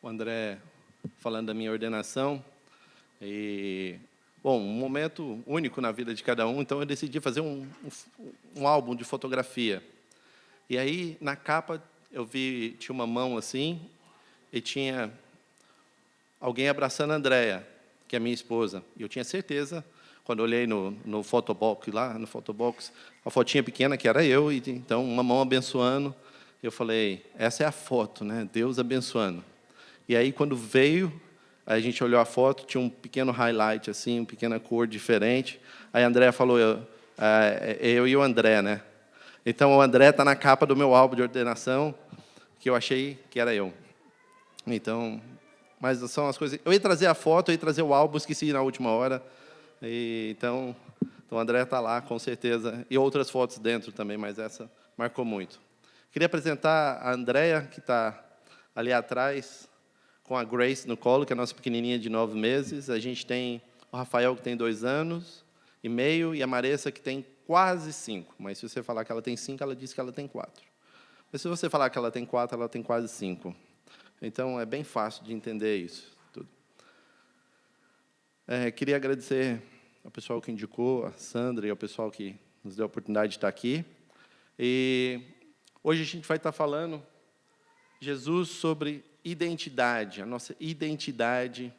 o André falando da minha ordenação. Bom, um momento único na vida de cada um, então eu decidi fazer um álbum de fotografia. E aí, na capa, eu vi, tinha uma mão assim, e tinha alguém abraçando a Andréia, que é minha esposa. E eu tinha certeza, quando eu olhei no photobox, a fotinha pequena, que era eu, e então uma mão abençoando. Eu falei, essa é a foto, né? Deus abençoando. E aí, quando veio, a gente olhou a foto, tinha um pequeno highlight, assim, uma pequena cor diferente. Aí a Andréia falou, eu e o André, né? Então, o André está na capa do meu álbum de ordenação, que eu achei que era eu. Então, mas são as coisas... Eu ia trazer a foto, eu ia trazer o álbum, esqueci na última hora. Então, o André está lá, com certeza. E outras fotos dentro também, mas essa marcou muito. Queria apresentar a Andréia, que está ali atrás, com a Grace no colo, que é a nossa pequenininha de 9 meses. A gente tem o Rafael, que tem 2 anos e meio, e a Maressa, que tem quase 5. Mas se você falar que ela tem 5, ela diz que ela tem 4. Mas se você falar que ela tem 4, ela tem quase 5. Então, é bem fácil de entender isso tudo. Queria agradecer ao pessoal que indicou, a Sandra e ao pessoal que nos deu a oportunidade de estar aqui. E hoje a gente vai estar falando, Jesus, sobre identidade, a nossa identidade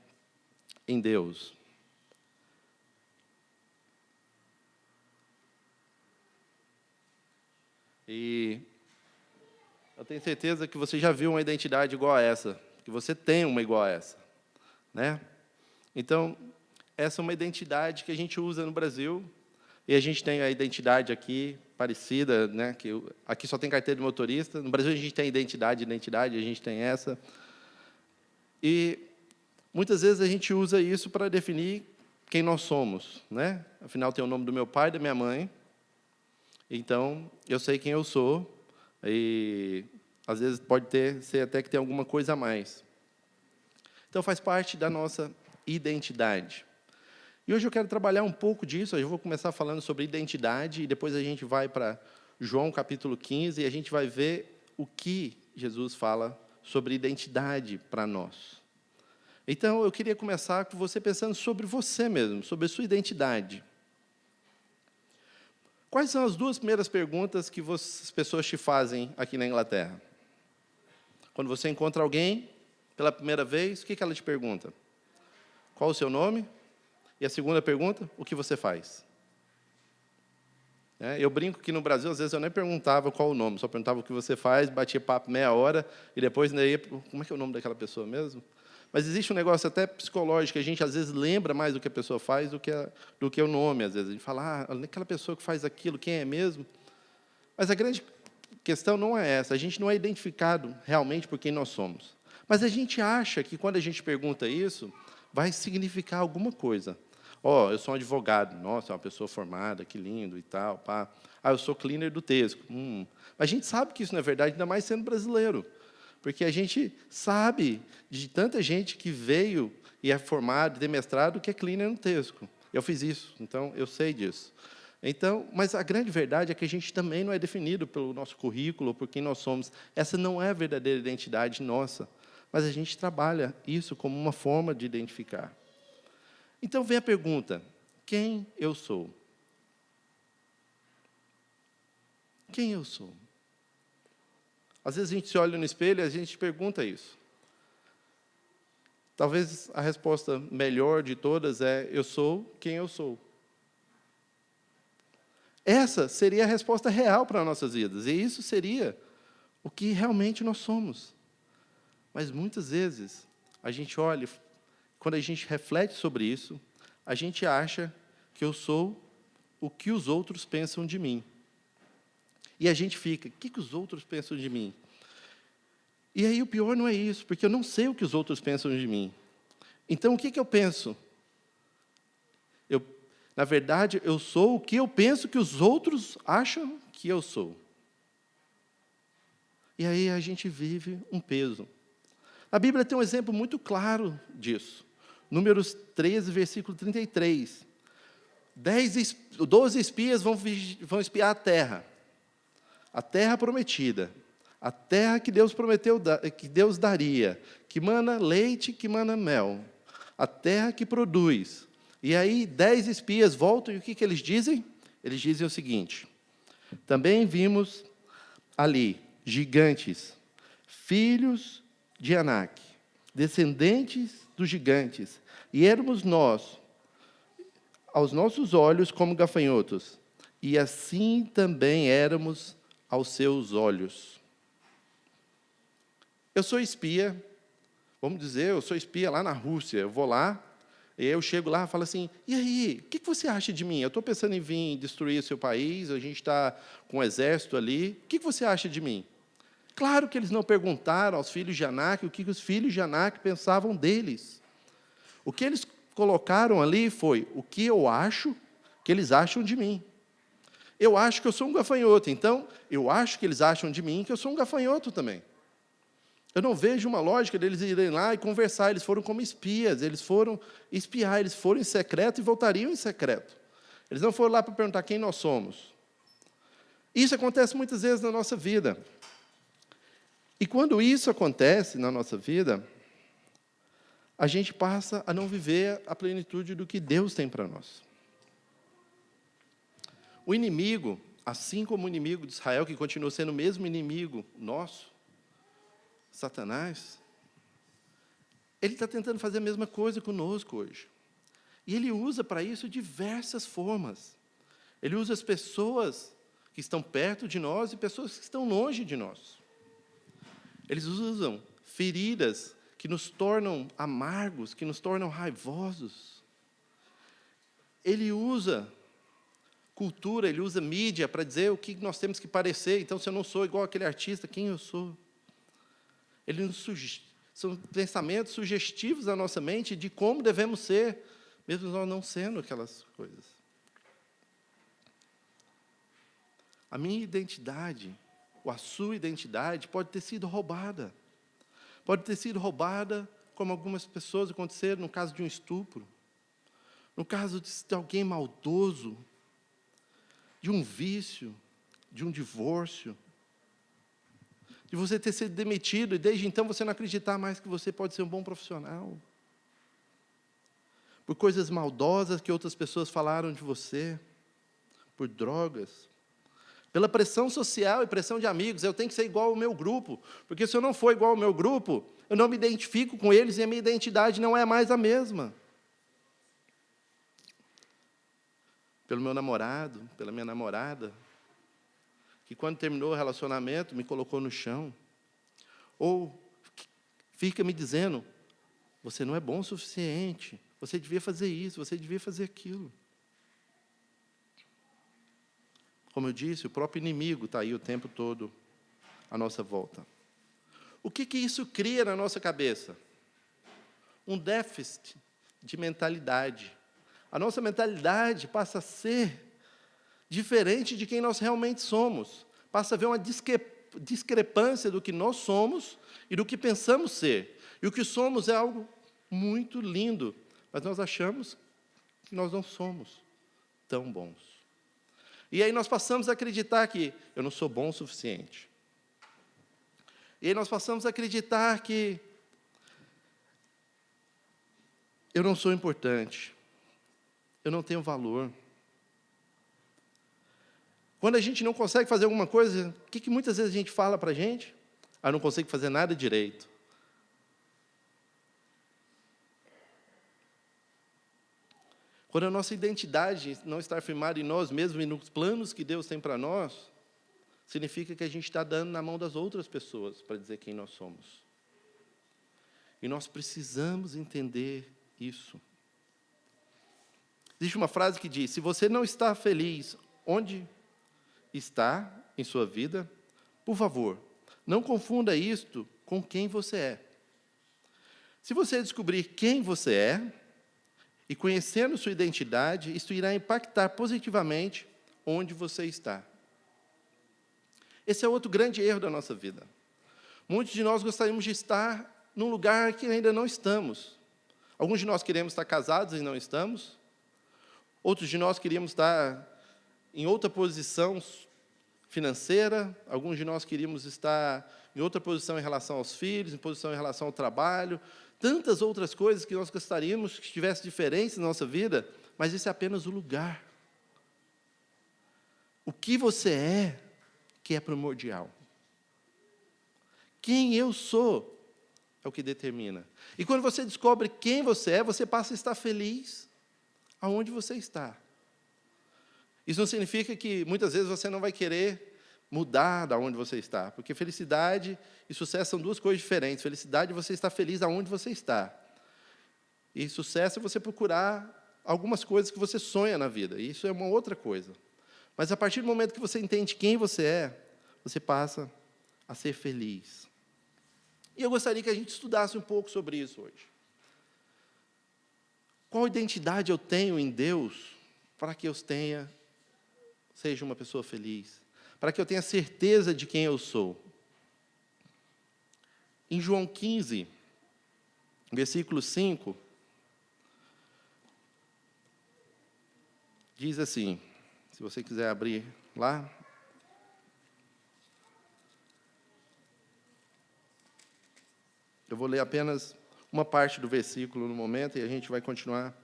em Deus. E eu tenho certeza que você já viu uma identidade igual a essa, que você tem uma igual a essa, né? Então, essa é uma identidade que a gente usa no Brasil, e a gente tem a identidade aqui parecida, né? Que aqui só tem carteira de motorista. No Brasil a gente tem identidade, a gente tem essa. E muitas vezes a gente usa isso para definir quem nós somos, né? Afinal, tem o nome do meu pai e da minha mãe. Então, eu sei quem eu sou, e às vezes pode ser até que tem alguma coisa a mais. Então, faz parte da nossa identidade. E hoje eu quero trabalhar um pouco disso. Eu vou começar falando sobre identidade, e depois a gente vai para João, capítulo 15, e a gente vai ver o que Jesus fala sobre identidade para nós. Então, eu queria começar com você pensando sobre você mesmo, sobre a sua identidade. Quais são as 2 primeiras perguntas que as pessoas te fazem aqui na Inglaterra? Quando você encontra alguém pela primeira vez, o que ela te pergunta? Qual o seu nome? E a segunda pergunta, o que você faz? Eu brinco que no Brasil, às vezes, eu nem perguntava qual o nome, só perguntava o que você faz, batia papo meia hora, e depois, como é que é o nome daquela pessoa mesmo? Mas existe um negócio até psicológico, que a gente, às vezes, lembra mais do que a pessoa faz do que o nome, às vezes. A gente fala, aquela pessoa que faz aquilo, quem é mesmo? Mas a grande questão não é essa, a gente não é identificado realmente por quem nós somos. Mas a gente acha que, quando a gente pergunta isso, vai significar alguma coisa. Eu sou um advogado, nossa, é uma pessoa formada, que lindo e tal. Pá. Eu sou cleaner do Tesco. Mas a gente sabe que isso não é verdade, ainda mais sendo brasileiro. Porque a gente sabe de tanta gente que veio e é formado, tem mestrado, que é cleaner no Tesco. Eu fiz isso, então eu sei disso. Então, mas a grande verdade é que a gente também não é definido pelo nosso currículo, por quem nós somos. Essa não é a verdadeira identidade nossa. Mas a gente trabalha isso como uma forma de identificar. Então, vem a pergunta, quem eu sou? Quem eu sou? Às vezes a gente se olha no espelho e a gente pergunta isso. Talvez a resposta melhor de todas é, eu sou quem eu sou. Essa seria a resposta real para as nossas vidas, e isso seria o que realmente nós somos. Mas, muitas vezes, a gente olha, quando a gente reflete sobre isso, a gente acha que eu sou o que os outros pensam de mim. E a gente fica, o que os outros pensam de mim? E aí o pior não é isso, porque eu não sei o que os outros pensam de mim. Então, o que eu penso? Na verdade, eu sou o que eu penso que os outros acham que eu sou. E aí a gente vive um peso. A Bíblia tem um exemplo muito claro disso. Números 13, versículo 33. 12 espias vão espiar a terra prometida. A terra que Deus prometeu, que Deus daria, que mana leite, que mana mel. A terra que produz. E aí 10 espias voltam e o que eles dizem? Eles dizem o seguinte: também vimos ali gigantes, filhos de Anak, descendentes dos gigantes, e éramos nós, aos nossos olhos, como gafanhotos, e assim também éramos aos seus olhos. Eu sou espia, vamos dizer, eu sou espia lá na Rússia, eu vou lá, e eu chego lá e falo assim, e aí, o que você acha de mim? Eu estou pensando em vir destruir o seu país, a gente está com um exército ali, o que você acha de mim? Claro que eles não perguntaram aos filhos de Anak o que os filhos de Anak pensavam deles. O que eles colocaram ali foi o que eu acho que eles acham de mim. Eu acho que eu sou um gafanhoto, então eu acho que eles acham de mim que eu sou um gafanhoto também. Eu não vejo uma lógica deles irem lá e conversar. Eles foram como espias, eles foram espiar, eles foram em secreto e voltariam em secreto. Eles não foram lá para perguntar quem nós somos. Isso acontece muitas vezes na nossa vida. E quando isso acontece na nossa vida, a gente passa a não viver a plenitude do que Deus tem para nós. O inimigo, assim como o inimigo de Israel, que continua sendo o mesmo inimigo nosso, Satanás, ele está tentando fazer a mesma coisa conosco hoje. E ele usa para isso diversas formas. Ele usa as pessoas que estão perto de nós e pessoas que estão longe de nós. Eles usam feridas que nos tornam amargos, que nos tornam raivosos. Ele usa cultura, ele usa mídia para dizer o que nós temos que parecer. Então, se eu não sou igual aquele artista, quem eu sou? São pensamentos sugestivos da nossa mente de como devemos ser, mesmo nós não sendo aquelas coisas. A minha identidade, ou a sua identidade, pode ter sido roubada. Pode ter sido roubada, como algumas pessoas aconteceram no caso de um estupro, no caso de alguém maldoso, de um vício, de um divórcio, de você ter sido demitido e desde então você não acreditar mais que você pode ser um bom profissional. Por coisas maldosas que outras pessoas falaram de você, por drogas, pela pressão social e pressão de amigos, eu tenho que ser igual ao meu grupo, porque se eu não for igual ao meu grupo, eu não me identifico com eles e a minha identidade não é mais a mesma. Pelo meu namorado, pela minha namorada, que quando terminou o relacionamento, me colocou no chão. Ou fica me dizendo, você não é bom o suficiente, você devia fazer isso, você devia fazer aquilo. Como eu disse, o próprio inimigo está aí o tempo todo à nossa volta. O que isso cria na nossa cabeça? Um déficit de mentalidade. A nossa mentalidade passa a ser diferente de quem nós realmente somos. Passa a haver uma discrepância do que nós somos e do que pensamos ser. E o que somos é algo muito lindo, mas nós achamos que nós não somos tão bons. E aí nós passamos a acreditar que eu não sou bom o suficiente. E aí nós passamos a acreditar que eu não sou importante, eu não tenho valor. Quando a gente não consegue fazer alguma coisa, o que muitas vezes a gente fala para a gente? Eu não consigo fazer nada direito. Quando a nossa identidade não está firmada em nós mesmos e nos planos que Deus tem para nós, significa que a gente está dando na mão das outras pessoas para dizer quem nós somos. E nós precisamos entender isso. Existe uma frase que diz, se você não está feliz onde está em sua vida, por favor, não confunda isto com quem você é. Se você descobrir quem você é, e conhecendo sua identidade, isso irá impactar positivamente onde você está. Esse é outro grande erro da nossa vida. Muitos de nós gostaríamos de estar num lugar que ainda não estamos. Alguns de nós queremos estar casados e não estamos. Outros de nós queríamos estar em outra posição financeira, alguns de nós queríamos estar em outra posição em relação aos filhos, em posição em relação ao trabalho, tantas outras coisas que nós gostaríamos que tivesse diferença na nossa vida, mas isso é apenas o lugar. O que você é que é primordial. Quem eu sou é o que determina. E quando você descobre quem você é, você passa a estar feliz aonde você está. Isso não significa que muitas vezes você não vai querer mudar da onde você está, porque felicidade e sucesso são duas coisas diferentes. Felicidade é você estar feliz aonde você está. E sucesso é você procurar algumas coisas que você sonha na vida. E isso é uma outra coisa. Mas a partir do momento que você entende quem você é, você passa a ser feliz. E eu gostaria que a gente estudasse um pouco sobre isso hoje. Qual identidade eu tenho em Deus para que eu seja uma pessoa feliz? Para que eu tenha certeza de quem eu sou? Em João 15, versículo 5, diz assim, se você quiser abrir lá. Eu vou ler apenas uma parte do versículo no momento e a gente vai continuar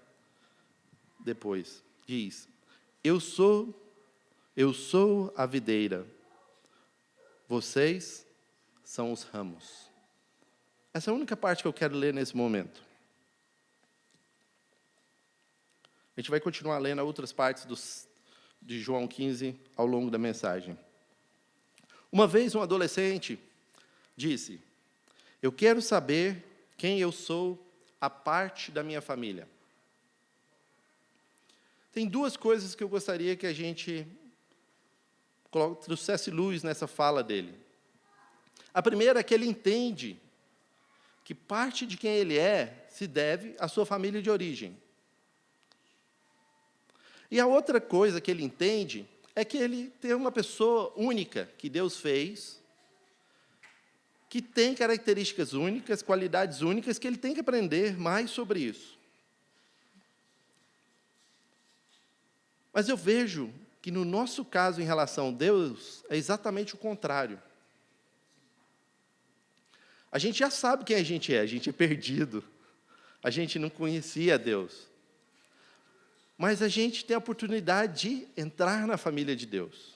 depois. Diz: Eu sou a videira, vocês são os ramos. Essa é a única parte que eu quero ler nesse momento. A gente vai continuar lendo outras partes de João 15 ao longo da mensagem. Uma vez um adolescente disse: Eu quero saber quem eu sou a parte da minha família. Tem duas coisas que eu gostaria que a gente trouxesse luz nessa fala dele. A primeira é que ele entende que parte de quem ele é se deve à sua família de origem. E a outra coisa que ele entende é que ele tem uma pessoa única que Deus fez, que tem características únicas, qualidades únicas, que ele tem que aprender mais sobre isso. Mas eu vejo que no nosso caso em relação a Deus, é exatamente o contrário. A gente já sabe quem a gente é perdido, a gente não conhecia Deus. Mas a gente tem a oportunidade de entrar na família de Deus.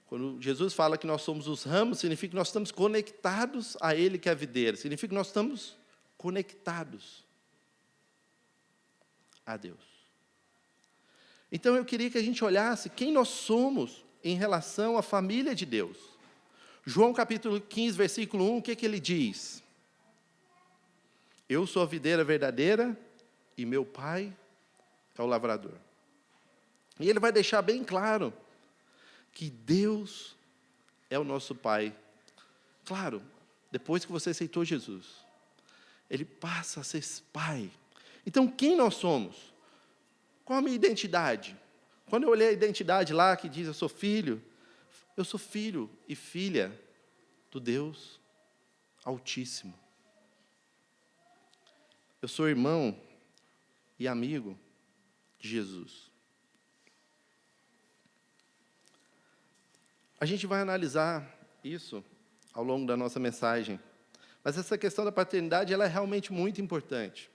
Quando Jesus fala que nós somos os ramos, significa que nós estamos conectados a Ele que é a videira. Significa que nós estamos conectados a Deus. Então eu queria que a gente olhasse quem nós somos em relação à família de Deus. João capítulo 15, versículo 1, o que ele diz? Eu sou a videira verdadeira e meu Pai é o lavrador. E ele vai deixar bem claro que Deus é o nosso Pai. Claro, depois que você aceitou Jesus, Ele passa a ser Pai. Então, quem nós somos? Qual a minha identidade? Quando eu olhei a identidade lá, que diz eu sou filho e filha do Deus Altíssimo. Eu sou irmão e amigo de Jesus. A gente vai analisar isso ao longo da nossa mensagem. Mas essa questão da paternidade, ela é realmente muito importante.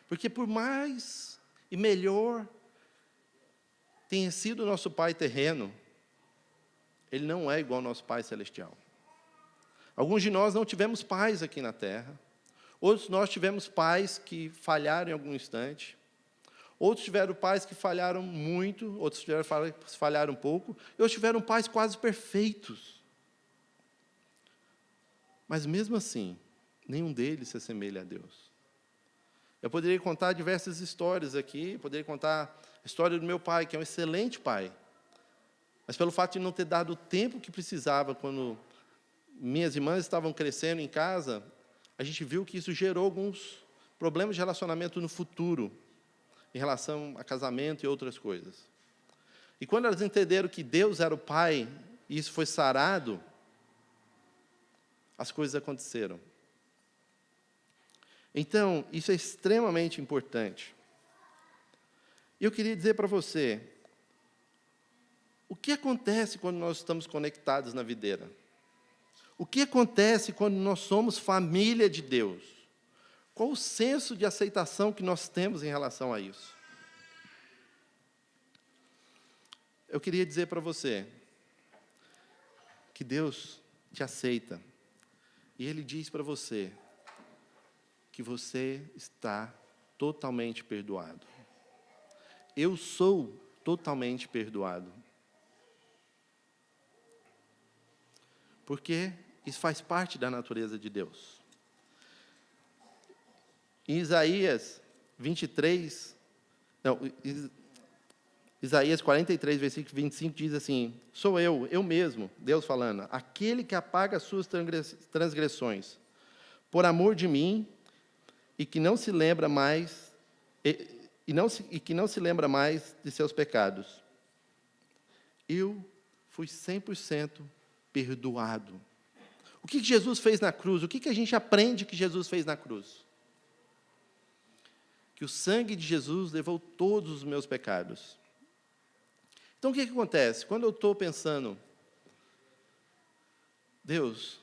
Porque por mais e melhor tenha sido o nosso pai terreno, ele não é igual ao nosso pai celestial. Alguns de nós não tivemos pais aqui na terra. Outros nós tivemos pais que falharam em algum instante. Outros tiveram pais que falharam muito, outros falharam um pouco, e outros tiveram pais quase perfeitos. Mas mesmo assim, nenhum deles se assemelha a Deus. Eu poderia contar diversas histórias aqui, poderia contar a história do meu pai, que é um excelente pai. Mas pelo fato de não ter dado o tempo que precisava quando minhas irmãs estavam crescendo em casa, a gente viu que isso gerou alguns problemas de relacionamento no futuro, em relação a casamento e outras coisas. E quando elas entenderam que Deus era o Pai, e isso foi sarado, as coisas aconteceram. Então, isso é extremamente importante. E eu queria dizer para você, que acontece quando nós estamos conectados na videira? O que acontece quando nós somos família de Deus? Qual o senso de aceitação que nós temos em relação a isso? Eu queria dizer para você que Deus te aceita. E Ele diz para você que você está totalmente perdoado. Eu sou totalmente perdoado. Porque isso faz parte da natureza de Deus. Em Isaías 43, versículo 25, diz assim: sou eu mesmo, Deus falando, aquele que apaga as suas transgressões, por amor de mim, e que não se lembra mais, que não se lembra mais de seus pecados. Eu fui 100% perdoado. O que Jesus fez na cruz? O que a gente aprende que Jesus fez na cruz? Que o sangue de Jesus levou todos os meus pecados. Então, o que acontece? Quando eu estou pensando, Deus,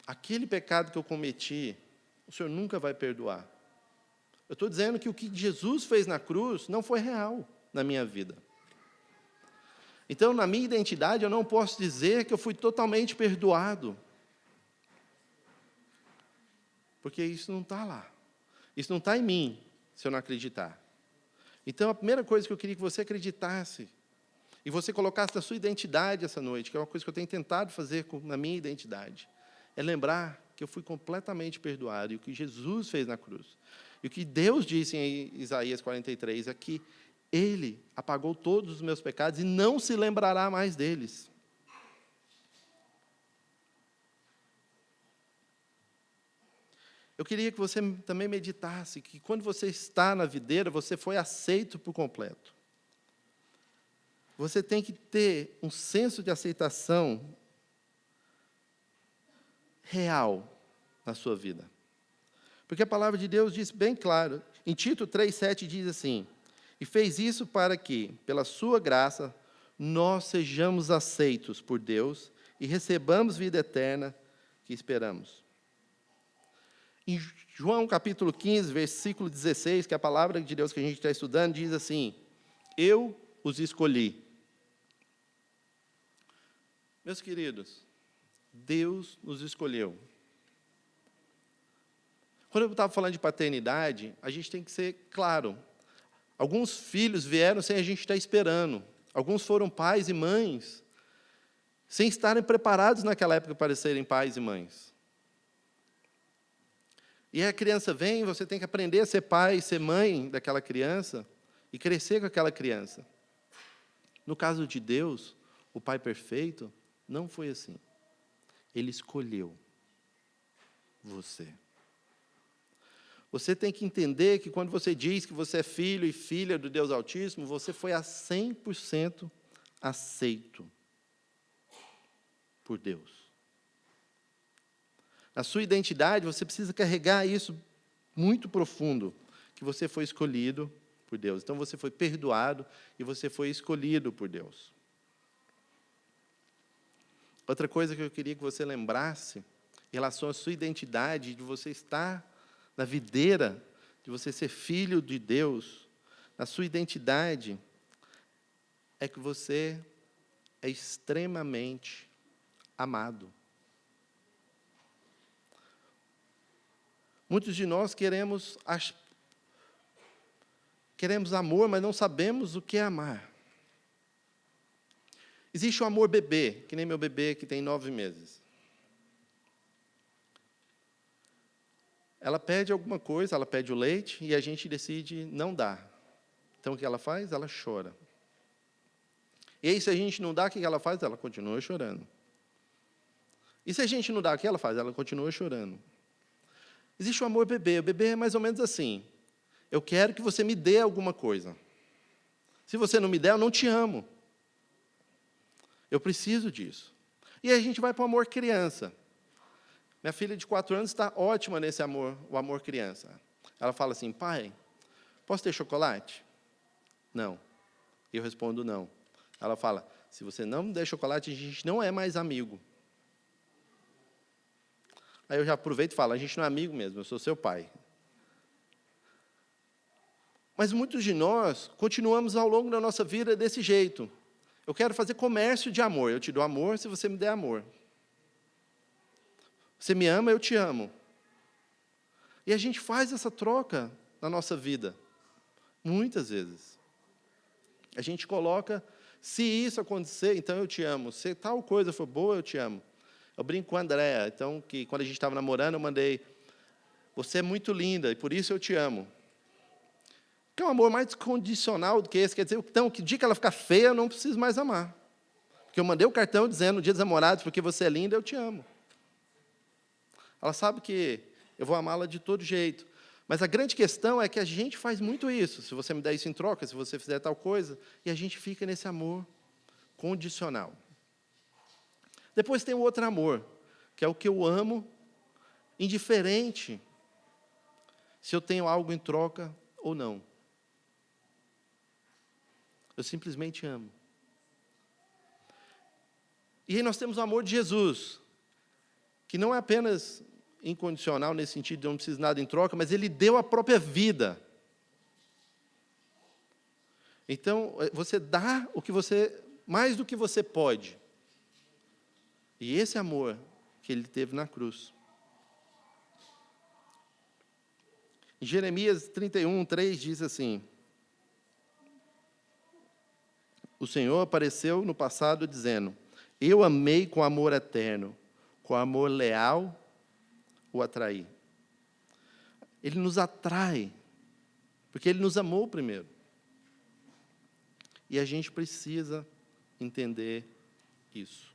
aquele pecado que eu cometi, o Senhor nunca vai perdoar. Eu estou dizendo que o que Jesus fez na cruz não foi real na minha vida. Então, na minha identidade, eu não posso dizer que eu fui totalmente perdoado. Porque isso não está lá. Isso não está em mim, se eu não acreditar. Então, a primeira coisa que eu queria que você acreditasse, e você colocasse na sua identidade essa noite, que é uma coisa que eu tenho tentado fazer na minha identidade, é lembrar que eu fui completamente perdoado, e o que Jesus fez na cruz. E o que Deus disse em Isaías 43 é que Ele apagou todos os meus pecados e não se lembrará mais deles. Eu queria que você também meditasse que quando você está na videira, você foi aceito por completo. Você tem que ter um senso de aceitação real na sua vida. Porque a palavra de Deus diz bem claro, em Tito 3,7 diz assim: e fez isso para que, pela sua graça, nós sejamos aceitos por Deus e recebamos vida eterna que esperamos. Em João capítulo 15, versículo 16, que é a palavra de Deus que a gente está estudando, diz assim: eu os escolhi. Meus queridos, Deus nos escolheu. Quando eu estava falando de paternidade, a gente tem que ser claro. Alguns filhos vieram sem a gente estar esperando. Alguns foram pais e mães sem estarem preparados naquela época para serem pais e mães. E a criança vem, você tem que aprender a ser pai, ser mãe daquela criança e crescer com aquela criança. No caso de Deus, o Pai perfeito, não foi assim. Ele escolheu você. Você tem que entender que quando você diz que você é filho e filha do Deus Altíssimo, você foi a 100% aceito por Deus. Na sua identidade, você precisa carregar isso muito profundo, que você foi escolhido por Deus. Então, você foi perdoado e você foi escolhido por Deus. Outra coisa que eu queria que você lembrasse, em relação à sua identidade, de você estar na videira, de você ser filho de Deus, na sua identidade, é que você é extremamente amado. Muitos de nós queremos amor, mas não sabemos o que é amar. Existe o amor bebê, que nem meu bebê que tem 9 meses. Ela pede alguma coisa, ela pede o leite, e a gente decide não dar. Então, o que ela faz? Ela chora. E aí, se a gente não dá, o que ela faz? Ela continua chorando. E se a gente não dá, o que ela faz? Ela continua chorando. Existe o amor bebê. O bebê é mais ou menos assim: eu quero que você me dê alguma coisa. Se você não me der, eu não te amo. Eu preciso disso. E aí a gente vai para o amor criança. Minha filha de 4 anos está ótima nesse amor, o amor criança. Ela fala assim: pai, posso ter chocolate? Não. Eu respondo não. Ela fala: Se você não me der chocolate, a gente não é mais amigo. Aí eu já aproveito e falo, a gente não é amigo mesmo, eu sou seu pai. Mas muitos de nós continuamos ao longo da nossa vida desse jeito. Eu quero fazer comércio de amor. Eu te dou amor se você me der amor. Você me ama, eu te amo. E a gente faz essa troca na nossa vida. Muitas vezes. A gente coloca, se isso acontecer, então eu te amo. Se tal coisa for boa, eu te amo. Eu brinco com a Andréa, então, que quando a gente estava namorando, eu mandei, você é muito linda, e por isso eu te amo. Que é um amor mais condicional do que esse. Quer dizer, então, que dia que ela ficar feia, eu não preciso mais amar. Porque eu mandei o cartão dizendo, no dia dos namorados, porque você é linda, eu te amo. Ela sabe que eu vou amá-la de todo jeito. Mas a grande questão é que a gente faz muito isso. Se você me der isso em troca, se você fizer tal coisa, e a gente fica nesse amor condicional. Depois tem o outro amor, que é o que eu amo, indiferente se eu tenho algo em troca ou não. Eu simplesmente amo. E aí nós temos o amor de Jesus, que não é apenas incondicional, nesse sentido de não precisa de nada em troca, mas Ele deu a própria vida. Então, você dá o que você, mais do que você pode. E esse amor que Ele teve na cruz. Em Jeremias 31:3 diz assim, o Senhor apareceu no passado dizendo, eu amei com amor eterno, com amor leal o atraí. Ele nos atrai, porque Ele nos amou primeiro. E a gente precisa entender isso.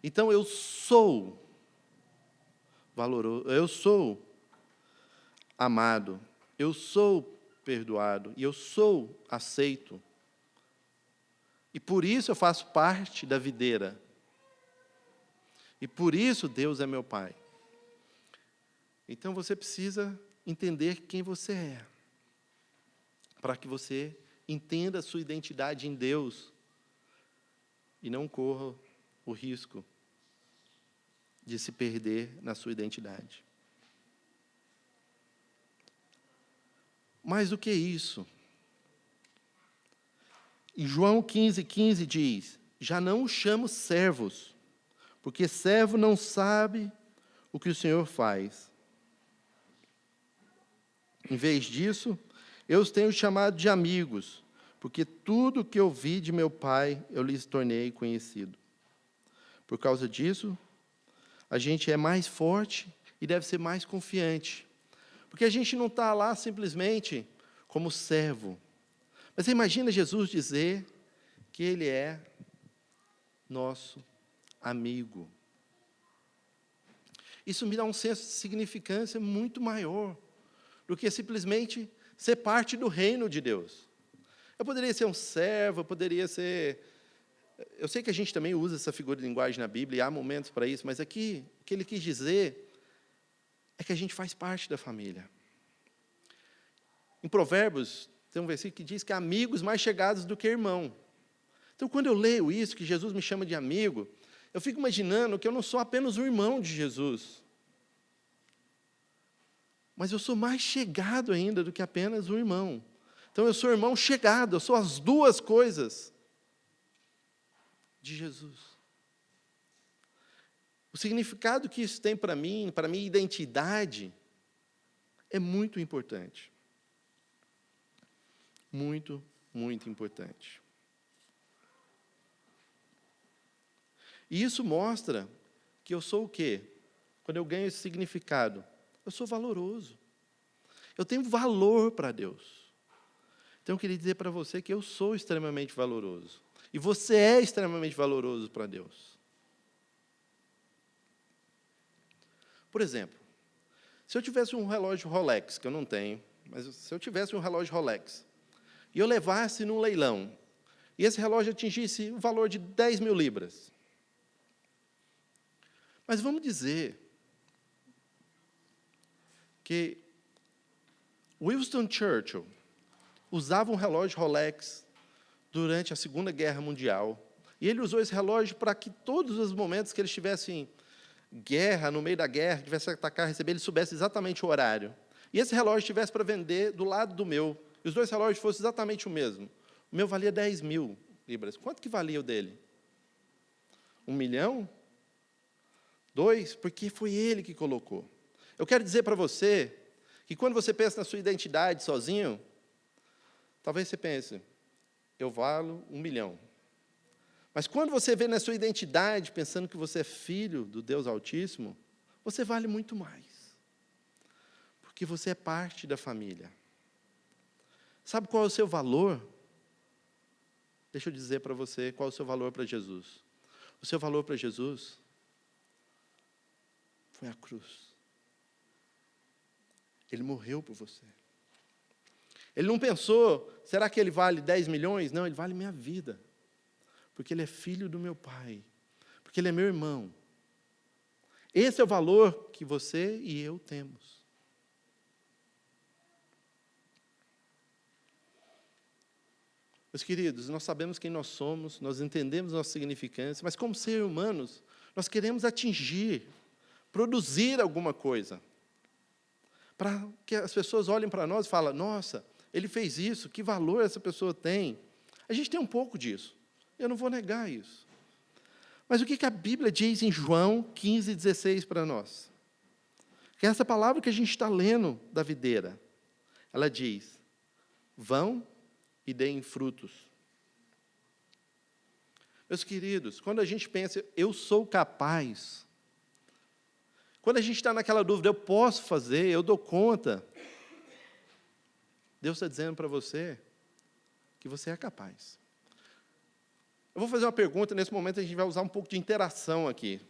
Então, eu sou valoroso, eu sou amado, eu sou perdoado, e eu sou aceito. E por isso eu faço parte da videira. E por isso Deus é meu Pai. Então você precisa entender quem você é, para que você entenda a sua identidade em Deus e não corra o risco de se perder na sua identidade. Mais do que isso, em João 15:15 diz, já não os chamo servos, porque servo não sabe o que o Senhor faz. Em vez disso, eu os tenho chamado de amigos, porque tudo o que eu vi de meu Pai, eu lhes tornei conhecido. Por causa disso, a gente é mais forte e deve ser mais confiante. Porque a gente não está lá simplesmente como servo. Mas você imagina Jesus dizer que Ele é nosso amigo. Isso me dá um senso de significância muito maior do que simplesmente ser parte do reino de Deus. Eu poderia ser um servo, eu poderia ser... Eu sei que a gente também usa essa figura de linguagem na Bíblia, e há momentos para isso, mas aqui, o que ele quis dizer é que a gente faz parte da família. Em Provérbios, tem um versículo que diz que há amigos mais chegados do que irmão. Então, quando eu leio isso, que Jesus me chama de amigo, eu fico imaginando que eu não sou apenas um irmão de Jesus, mas eu sou mais chegado ainda do que apenas um irmão. Então, eu sou irmão chegado, eu sou as duas coisas de Jesus. O significado que isso tem para mim, para a minha identidade, é muito importante. Muito, muito importante. E isso mostra que eu sou o quê? Quando eu ganho esse significado, eu sou valoroso. Eu tenho valor para Deus. Então, eu queria dizer para você que eu sou extremamente valoroso. E você é extremamente valoroso para Deus. Por exemplo, se eu tivesse um relógio Rolex, que eu não tenho, mas se eu tivesse um relógio Rolex, e eu levasse num leilão, e esse relógio atingisse o valor de 10 mil libras. Mas vamos dizer que Winston Churchill usava um relógio Rolex durante a Segunda Guerra Mundial. E ele usou esse relógio para que todos os momentos que eles tivessem guerra, no meio da guerra, tivesse que atacar, receber, ele soubesse exatamente o horário. E esse relógio estivesse para vender do lado do meu, e os dois relógios fossem exatamente o mesmo. O meu valia 10 mil libras. Quanto que valia o dele? 1 milhão? 2? Porque foi ele que colocou. Eu quero dizer para você que quando você pensa na sua identidade sozinho, talvez você pense, eu valo 1 milhão. Mas quando você vê na sua identidade, pensando que você é filho do Deus Altíssimo, você vale muito mais. Porque você é parte da família. Sabe qual é o seu valor? Deixa eu dizer para você qual é o seu valor para Jesus. O seu valor para Jesus foi a cruz. Ele morreu por você. Ele não pensou, será que ele vale 10 milhões? Não, ele vale minha vida. Porque ele é filho do meu pai. Porque ele é meu irmão. Esse é o valor que você e eu temos. Meus queridos, nós sabemos quem nós somos, nós entendemos nossa significância, mas como seres humanos, nós queremos atingir, produzir alguma coisa. Para que as pessoas olhem para nós e falem, nossa, ele fez isso, que valor essa pessoa tem. A gente tem um pouco disso, eu não vou negar isso. Mas o que a Bíblia diz em João 15,16 para nós? Que essa palavra que a gente está lendo da videira, ela diz, vão e deem frutos. Meus queridos, quando a gente pensa, eu sou capaz, quando a gente está naquela dúvida, eu posso fazer, eu dou conta, Deus está dizendo para você que você é capaz. Eu vou fazer uma pergunta, nesse momento a gente vai usar um pouco de interação aqui.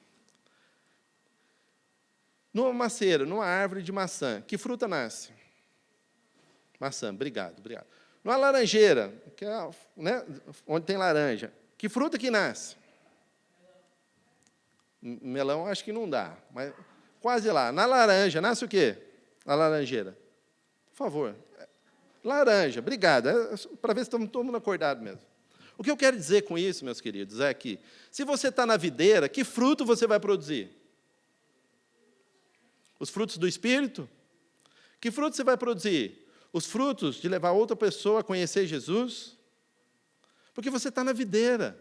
Numa macieira, numa árvore de maçã, que fruta nasce? Maçã, obrigado. Numa laranjeira, que é, né, onde tem laranja, que fruta que nasce? Melão acho que não dá, mas quase lá. Na laranja, nasce o quê? Na laranjeira. Por favor. Laranja, obrigado. Para ver se estamos todo mundo acordado mesmo. O que eu quero dizer com isso, meus queridos, é que, se você está na videira, que fruto você vai produzir? Os frutos do Espírito? Que fruto você vai produzir? Os frutos de levar outra pessoa a conhecer Jesus? Porque você está na videira.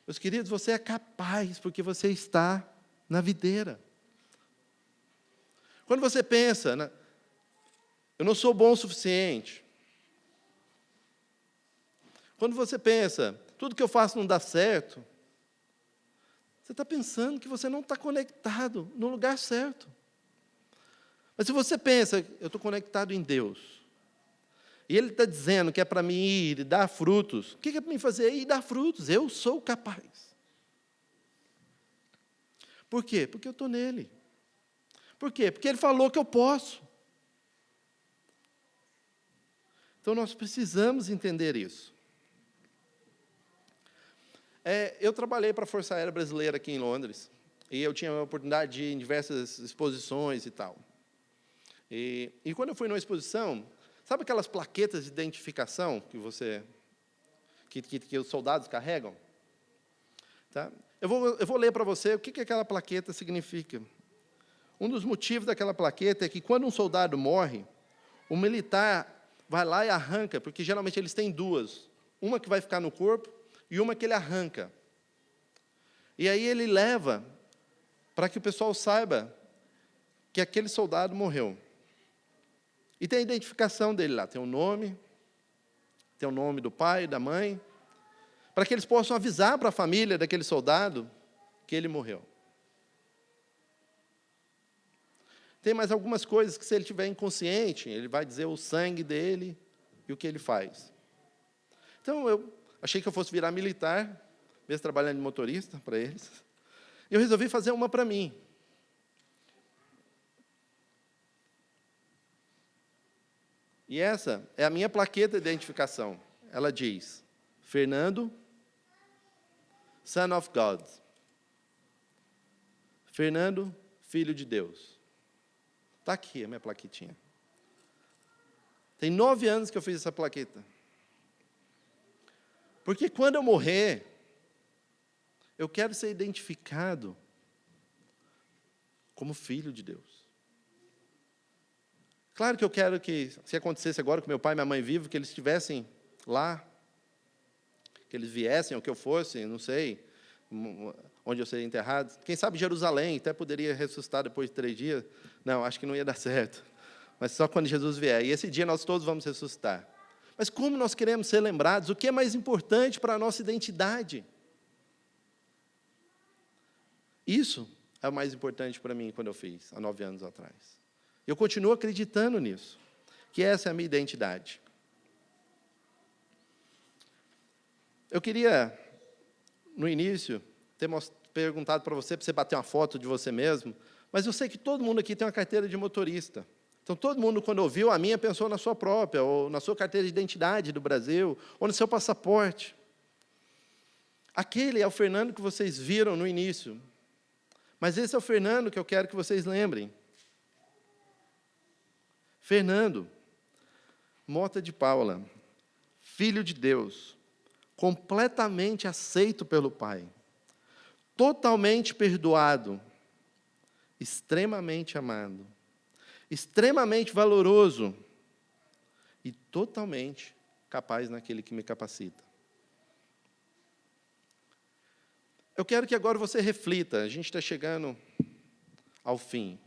Meus queridos, você é capaz, porque você está na videira. Quando você pensa, eu não sou bom o suficiente. Quando você pensa, tudo que eu faço não dá certo, você está pensando que você não está conectado no lugar certo. Mas se você pensa, eu estou conectado em Deus, e Ele está dizendo que é para mim ir e dar frutos, o que é para mim fazer? Ir e dar frutos, eu sou capaz. Por quê? Porque eu estou nele. Por quê? Porque Ele falou que eu posso. Então, nós precisamos entender isso. Eu trabalhei para a Força Aérea Brasileira aqui em Londres, e eu tinha a oportunidade de ir em diversas exposições e tal. E quando eu fui numa exposição, sabe aquelas plaquetas de identificação que os soldados carregam? Tá? Eu vou ler para você o que aquela plaqueta significa. Um dos motivos daquela plaqueta é que, quando um soldado morre, o militar vai lá e arranca, porque geralmente eles têm duas, uma que vai ficar no corpo e uma que ele arranca. E aí ele leva para que o pessoal saiba que aquele soldado morreu. E tem a identificação dele lá, tem o nome do pai, da mãe, para que eles possam avisar para a família daquele soldado que ele morreu. Tem mais algumas coisas que, se ele estiver inconsciente, ele vai dizer o sangue dele e o que ele faz. Então, eu achei que eu fosse virar militar, mesmo trabalhando de motorista para eles. E eu resolvi fazer uma para mim. E essa é a minha plaqueta de identificação. Ela diz, Fernando, Son of God. Fernando, Filho de Deus. Está aqui a minha plaquetinha. Tem 9 anos que eu fiz essa plaqueta. Porque quando eu morrer, eu quero ser identificado como filho de Deus. Claro que eu quero que, se acontecesse agora com meu pai e minha mãe vivos, que eles estivessem lá, que eles viessem, ou que eu fosse, não sei, onde eu seria enterrado. Quem sabe Jerusalém, até poderia ressuscitar depois de 3 dias. Não, acho que não ia dar certo. Mas só quando Jesus vier. E esse dia nós todos vamos ressuscitar. Mas como nós queremos ser lembrados? O que é mais importante para a nossa identidade? Isso é o mais importante para mim quando eu fiz, há 9 anos atrás. Eu continuo acreditando nisso, que essa é a minha identidade. Eu queria, no início, ter perguntado para você bater uma foto de você mesmo, mas eu sei que todo mundo aqui tem uma carteira de motorista. Então, todo mundo, quando ouviu a minha, pensou na sua própria, ou na sua carteira de identidade do Brasil, ou no seu passaporte. Aquele é o Fernando que vocês viram no início. Mas esse é o Fernando que eu quero que vocês lembrem. Fernando Mota de Paula, filho de Deus, completamente aceito pelo Pai, totalmente perdoado, extremamente amado, extremamente valoroso e totalmente capaz naquele que me capacita. Eu quero que agora você reflita, a gente está chegando ao fim.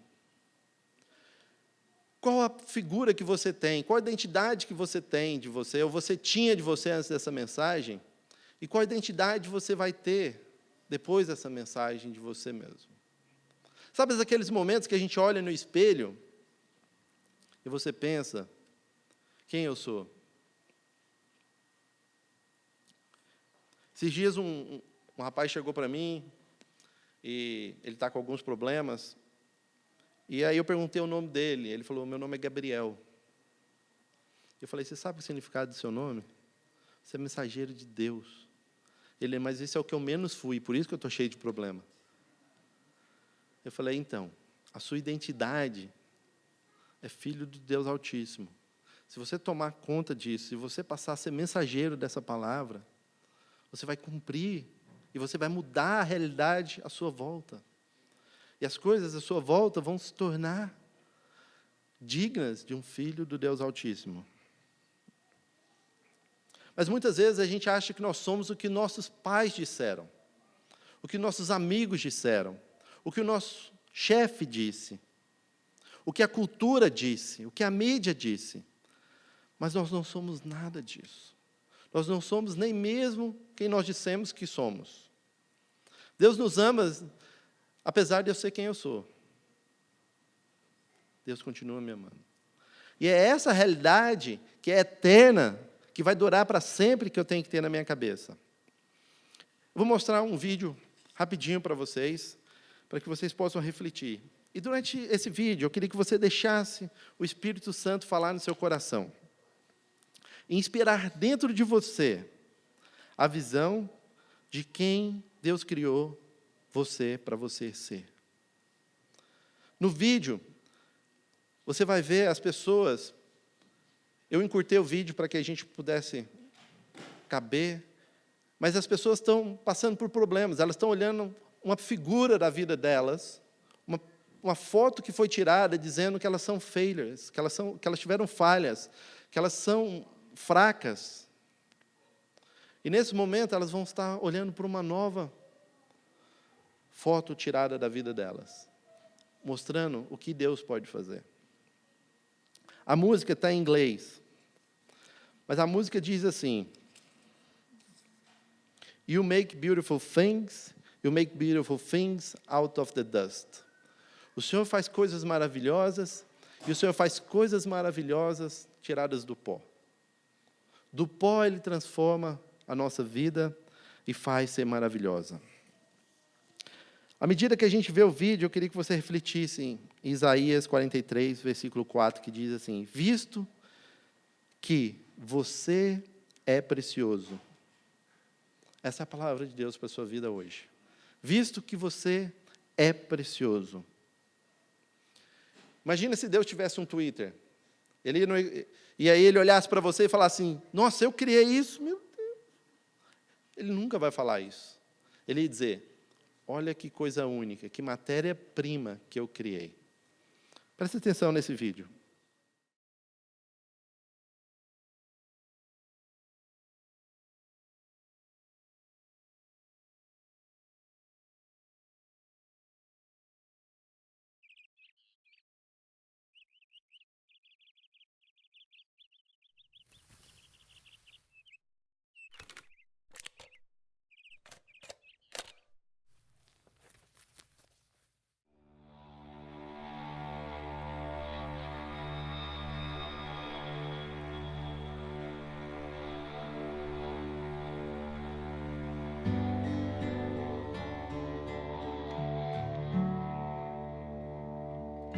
Qual a figura que você tem? Qual a identidade que você tem de você, ou você tinha de você antes dessa mensagem? E qual a identidade você vai ter depois dessa mensagem de você mesmo? Sabe aqueles momentos que a gente olha no espelho e você pensa, quem eu sou? Esses dias um rapaz chegou para mim e ele está com alguns problemas. E aí eu perguntei o nome dele. Ele falou, meu nome é Gabriel. Eu falei, você sabe o significado do seu nome? Você é mensageiro de Deus. Ele, mas isso é o que eu menos fui, por isso que eu estou cheio de problema. Eu falei, então, a sua identidade é filho de Deus Altíssimo. Se você tomar conta disso, se você passar a ser mensageiro dessa palavra, você vai cumprir e você vai mudar a realidade à sua volta. E as coisas à sua volta vão se tornar dignas de um filho do Deus Altíssimo. Mas muitas vezes a gente acha que nós somos o que nossos pais disseram, o que nossos amigos disseram, o que o nosso chefe disse, o que a cultura disse, o que a mídia disse. Mas nós não somos nada disso. Nós não somos nem mesmo quem nós dissemos que somos. Deus nos ama, apesar de eu ser quem eu sou. Deus continua me amando. E é essa realidade que é eterna, que vai durar para sempre, que eu tenho que ter na minha cabeça. Vou mostrar um vídeo rapidinho para vocês, para que vocês possam refletir. E durante esse vídeo, eu queria que você deixasse o Espírito Santo falar no seu coração. E inspirar dentro de você a visão de quem Deus criou você para você ser. No vídeo, você vai ver as pessoas. Eu encurtei o vídeo para que a gente pudesse caber, mas as pessoas estão passando por problemas, elas estão olhando uma figura da vida delas, uma foto que foi tirada dizendo que elas são failures, que elas tiveram falhas, que elas são fracas. E nesse momento elas vão estar olhando para uma nova foto tirada da vida delas, mostrando o que Deus pode fazer. A música está em inglês, mas a música diz assim: You make beautiful things out of the dust. O Senhor faz coisas maravilhosas, e o Senhor faz coisas maravilhosas tiradas do pó. Do pó Ele transforma a nossa vida e faz ser maravilhosa. À medida que a gente vê o vídeo, eu queria que você refletisse em Isaías 43, versículo 4, que diz assim: Visto que você é precioso. Essa é a palavra de Deus para a sua vida hoje. Visto que você é precioso. Imagina se Deus tivesse um Twitter. E aí ele olhasse para você e falasse assim: nossa, eu criei isso, meu Deus. Ele nunca vai falar isso. Ele ia dizer, olha que coisa única, que matéria-prima que eu criei. Presta atenção nesse vídeo.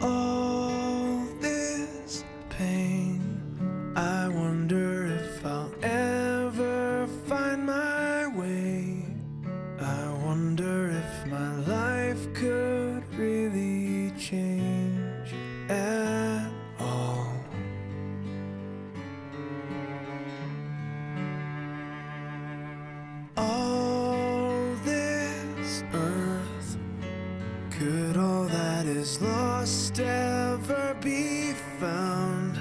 All this pain, I wonder if I'll ever find my way. I wonder if my life could really change at all. All this earth, could all that is lost ever be found?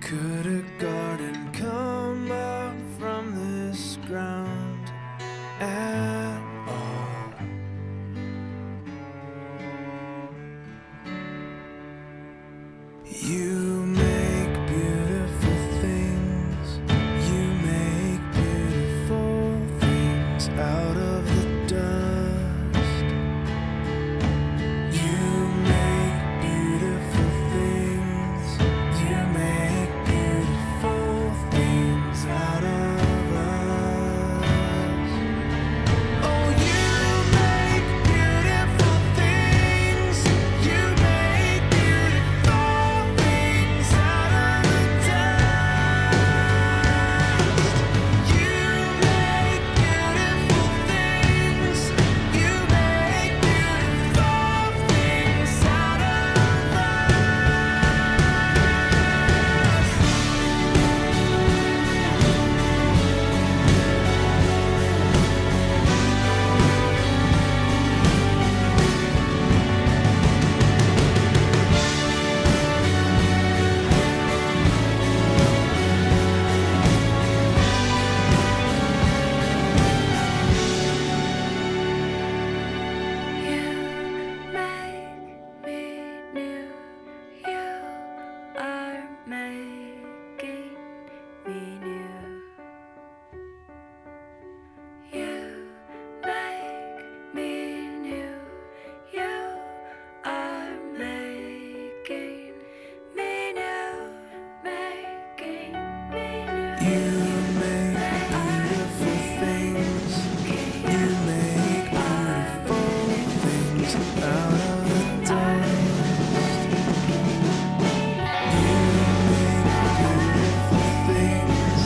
Could a garden come up from this ground at all? You make beautiful things. You make beautiful things out of the dust. You make beautiful things. You make beautiful things out of us. Oh, you make beautiful things. You make beautiful things out of the dust. You make beautiful things. You make beautiful things out of You make me new. You are making me new. You make me new. You are making me new. Making me new. You make beautiful things. You make beautiful things out of the dust. You make beautiful things.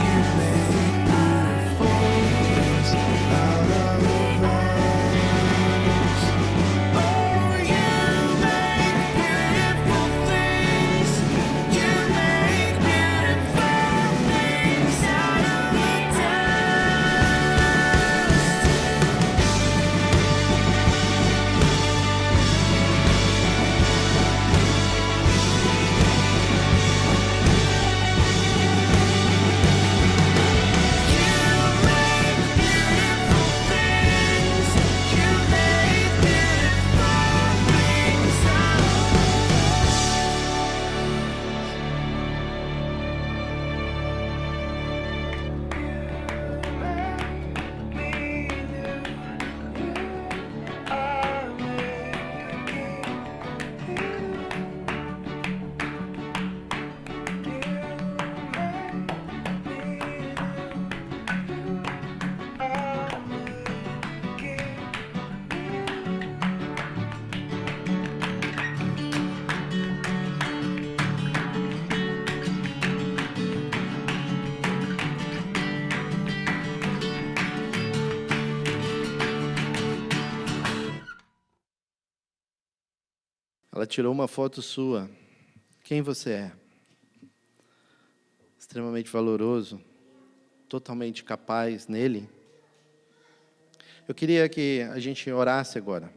You make beautiful things out of us. Oh, you make beautiful things. You make beautiful things out of the dust. Ela tirou uma foto sua. Quem você é? Extremamente valoroso. totalmente capaz nele, eu queria que a gente orasse agora.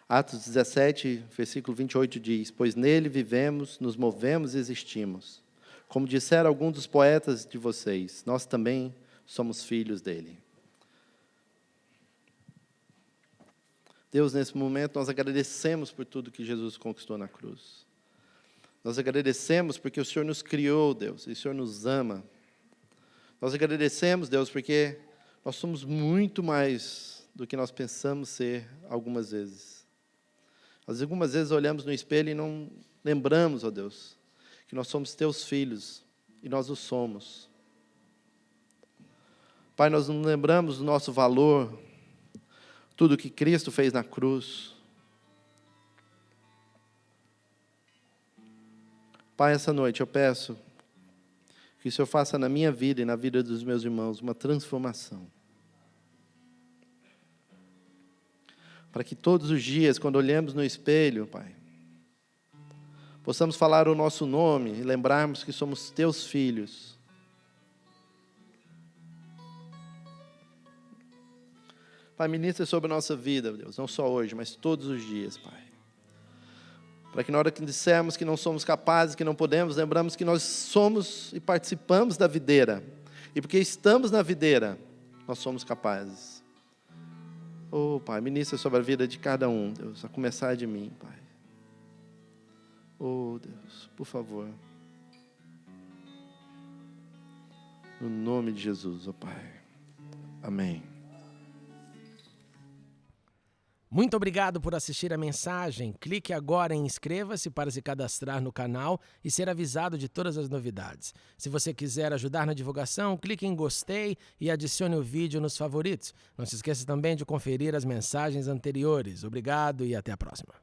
Atos 17, versículo 28 diz: pois nele vivemos, nos movemos e existimos. Como disseram alguns dos poetas de vocês, nós também somos filhos dele. Deus, nesse momento, nós agradecemos por tudo que Jesus conquistou na cruz. Nós agradecemos porque o Senhor nos criou, Deus, e o Senhor nos ama. Nós agradecemos, Deus, porque nós somos muito mais do que nós pensamos ser algumas vezes. Nós algumas vezes olhamos no espelho e não lembramos, ó Deus, que nós somos teus filhos, e nós o somos. Pai, nós não lembramos do nosso valor, tudo que Cristo fez na cruz. Pai, essa noite eu peço que o Senhor faça na minha vida e na vida dos meus irmãos uma transformação. Para que todos os dias, quando olhamos no espelho, Pai, possamos falar o nosso nome e lembrarmos que somos teus filhos. Pai, ministra sobre a nossa vida, Deus, não só hoje, mas todos os dias, Pai. Para que na hora que dissermos que não somos capazes, que não podemos, lembramos que nós somos e participamos da videira. E porque estamos na videira, nós somos capazes. Oh, Pai, ministra sobre a vida de cada um, Deus, a começar de mim, Pai. Oh, Deus, por favor. No nome de Jesus, oh Pai. Amém. Muito obrigado por assistir a mensagem. Clique agora em inscreva-se para se cadastrar no canal e ser avisado de todas as novidades. Se você quiser ajudar na divulgação, clique em gostei e adicione o vídeo nos favoritos. Não se esqueça também de conferir as mensagens anteriores. Obrigado e até a próxima.